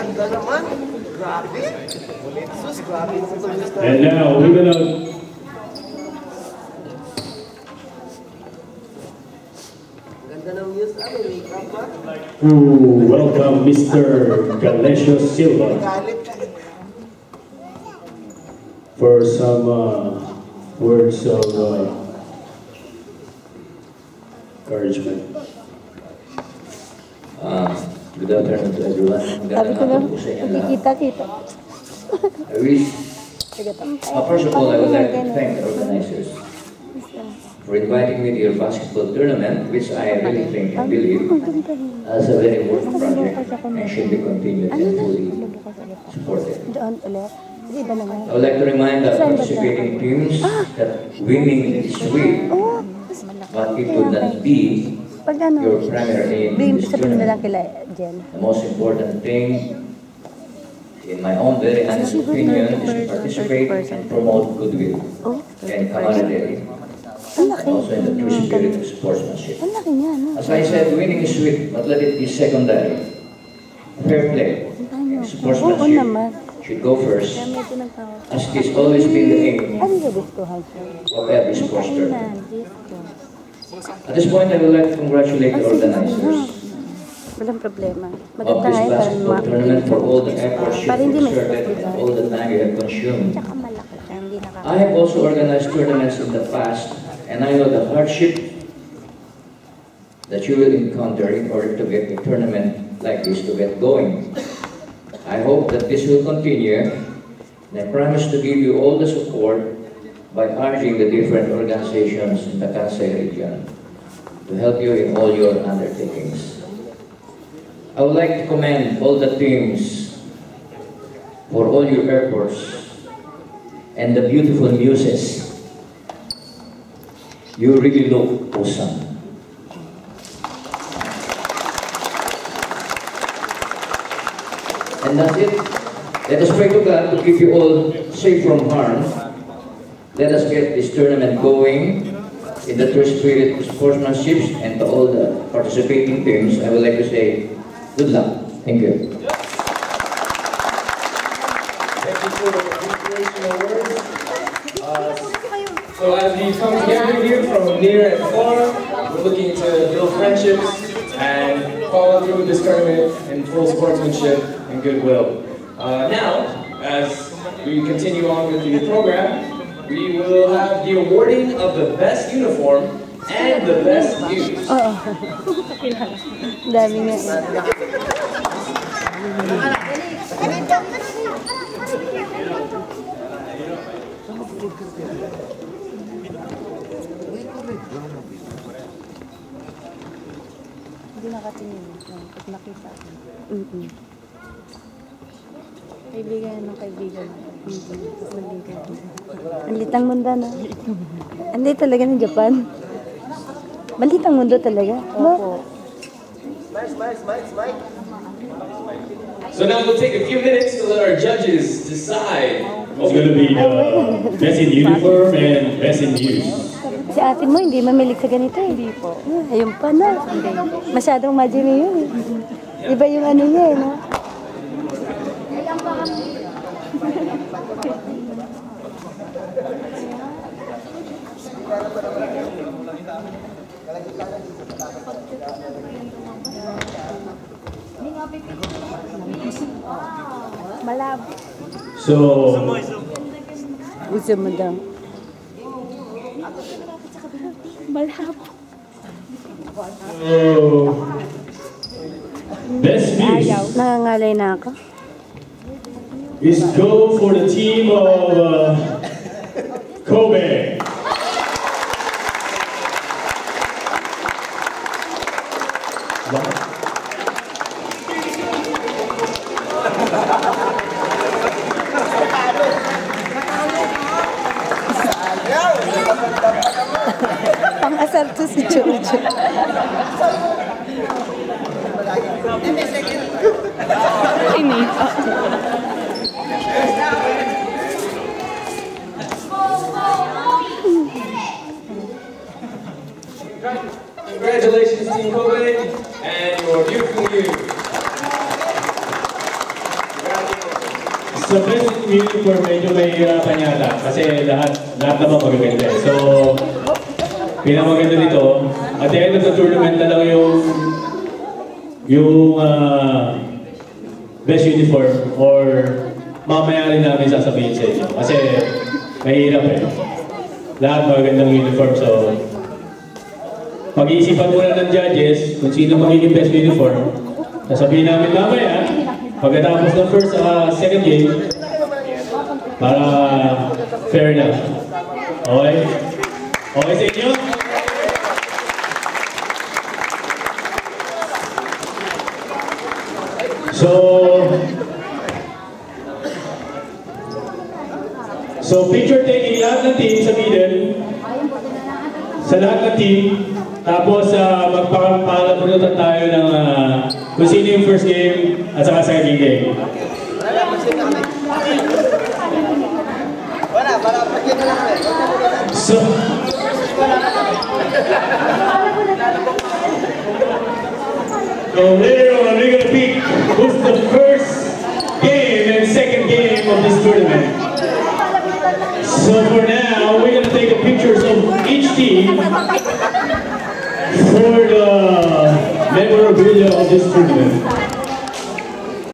ganda naman. Grabe. Sus, grabe. And now we're gonna welcome Mr. Galesio Silva for some words of encouragement. Good afternoon to everyone. I wish, first of all, I would like to thank the organizers for inviting me to your basketball tournament, which I really think and believe as a very worth project and should be continued and fully supported. I would like to remind the participating teams that winning is sweet, but it would not be your primary aim in this tournament. The most important thing, in my own very honest opinion, is to participate and promote goodwill and camaraderie. Also in the true spirit of sportsmanship. As I said, winning is sweet, but let it be secondary. Fair play and sportsmanship should go first, as it has always been the aim of every sports tournament. At this point, I would like to congratulate the organizers of this basketball tournament for all the efforts you have exerted and all the time you have consumed. I have also organized tournaments in the past, and I know the hardship that you will encounter in order to get a tournament like this to get going. I hope that this will continue, and I promise to give you all the support by urging the different organizations in the Kansai region to help you in all your undertakings. I would like to commend all the teams for all your efforts and the beautiful muses. You really look awesome. And that's it. Let us pray to God to keep you all safe from harm. Let us get this tournament going in the true spirit of sportsmanship, and to all the participating teams, I would like to say good luck. Thank you. Thank you for the inspirational words. So as we come together here from near and far, we're looking to build friendships and follow through with this tournament in full sportsmanship and goodwill. Now, as we continue on with the program, we will have the awarding of the best uniform and the best views. Hindi nakatingin pag nakita. Kaibigan ng kaibigan. Ang litang mundo, no? Ang lit talaga ng Japan. Malitang mundo talaga. Opo. So now we'll take a few minutes to let our judges decide. It's going to be best in uniform and best in views. Si ate mo hindi mamilig sa ganito eh. Hindi po. Ayun pa na. Masyadong majiri yun eh. Iba yung ano niya eh, no? Malab. So, gusto mo daw. Malab. best views. Nangangalay na ako. Let's go for the team of Kobe. Pang-asar to si Jojo. Ini. Congratulations, Team Kobe, and your beautiful news. Sa best uniform, medyo mahihirapan yata. Kasi lahat naman magaganda. So, pinamaganda nito, at the end of the tournament na lang yung best uniform or mamaya rin namin sasabihin sa inyo. Kasi mahirap eh. Lahat magagandang uniform. So, pag-iisipan muna ng judges kung sino magiging best uniform. Sasabihin namin mamaya, pagkatapos ng second game, para fair na. Okay? Okay sa inyo? So picture taking lahat ng team sa middle, sa lahat ng team, tapos magpapalabunutan tayo ng kung sino yung first game at saka second game. So later on, we're gonna pick who's the first game and second game of this tournament. So for now, we're gonna take pictures of each team for the memorabilia of this tournament.